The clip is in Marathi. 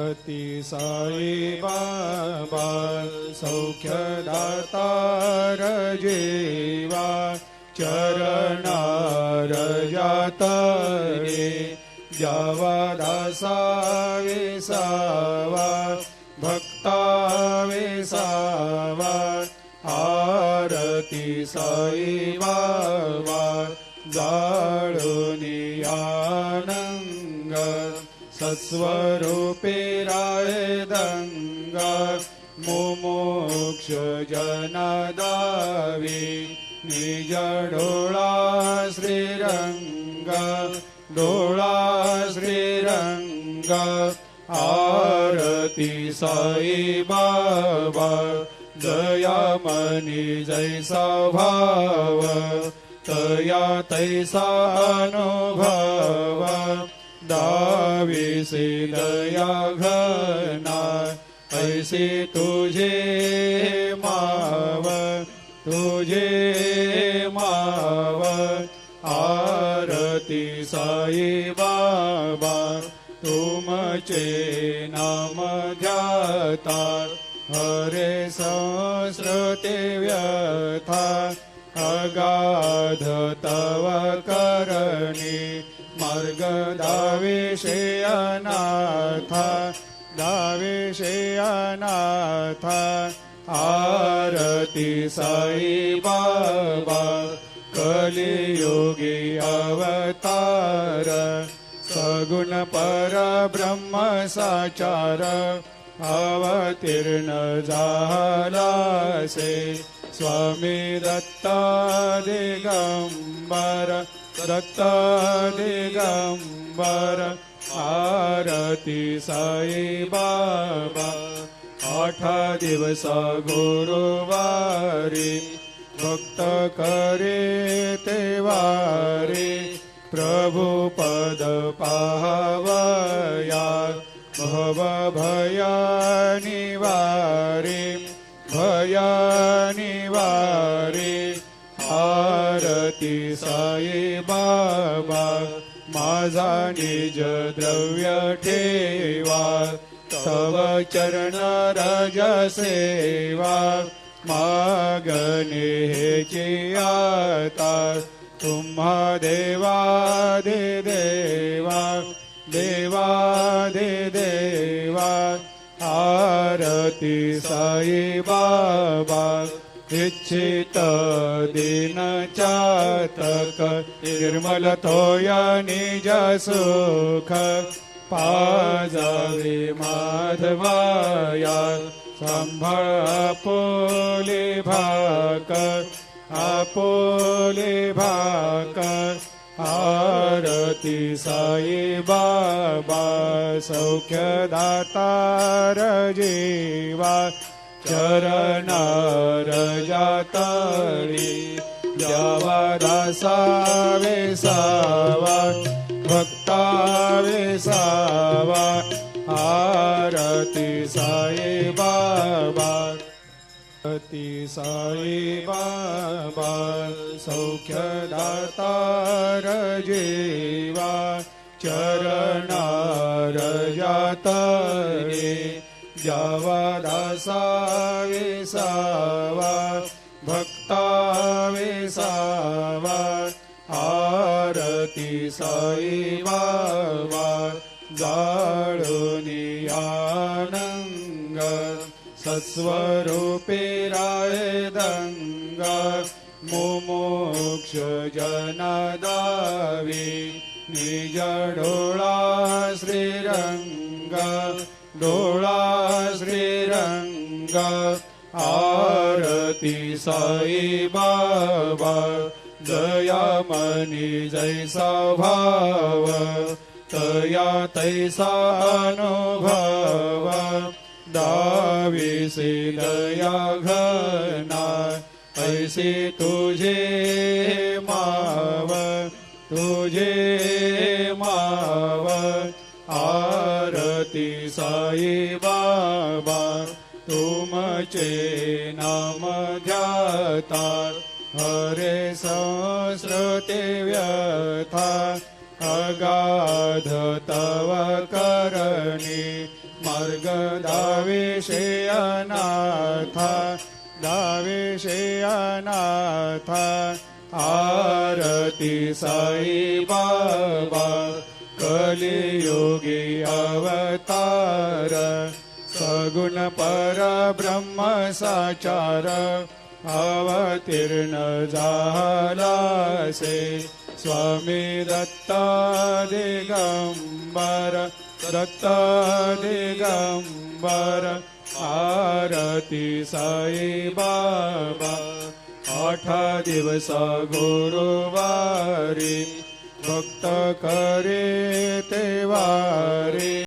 अति साई बाबा सौख्यदातार जेवा चरणार जातरे जावा दासा विसावा भक्ता विसावा आरती साई बाबा जाळुनी आनंग सत्स्वरूपे राय दंगा मुमुक्ष जनदावी निज डोळा श्रीरंग डोळा श्रीरंग आरती साई बाबा जया मनी जैसा भाव तया तैसा अनुभव दाविसे दया घना ऐसे तुझे माव तुझे माव आरती साई बाबा तुमचे नाम ध्याता हरे संस्कृते व्यथा अगाध तव करणी मार्ग दाविषे अनाथा दाविषे अनाथा आरती साई बाबा कलियुगी अवतार सगुण परब्रह्म साचार अवतीर्ण झालासे स्वामी दत्ता दिगंबर दत्ता दिगंबर आरती साई बाबा 8 दिवस गुरुवारी भक्त करे ते वारी प्रभु पद पाहवया भव भया निवारी भया निवारी आरती साई बाबा माझा निज द्रव्य ठेवा तव चरण राज सेवा मागणे हेची आता तुम्हा देवा दे देवा देवा दे देवा आरती साई बाबा इच्छित दिन चातक निर्मल तोया निज सुख पाजावे माधवाया सांभाळ आपोले भाक आपोले भाक आरती साई बाबा सौख्यदातार जीवा चरणार जातळी जावा दासा वेसावा भक्ता वेसावा आरती साई बाबा आरती साई बाबा सौख्यदातार जीवा चरणार जातळे जावा दासा वेसावा भक्ता वेसावा आरती साई बाबा जाळुनी आनंग सत्स्वरूपे राय दंगा मुमुक्ष जनदावी निज डोळा श्रीरंग डोळा श्रीरंग आरती साई बाबा जया मनी जैसा भाव तया तैसा अनुभव दाविसे दया घना ऐसे तुझे माव तुझे माव आरती साई बाबा तुमचे नाम ध्याता हरे संस्कृते व्यथा अगाध तव करणी मार्ग दाविषे अनाथा दाविषे अनाथा आरती साई बाबा कलियुगी अवतार सगुण परब्रह्म साचार अवतीर्ण झालासे स्वामी दत्ता दिगंबर दत्ता दिगंबर आरती साई बाबा 8 दिवस गुरुवारी भक्त करे ते वारी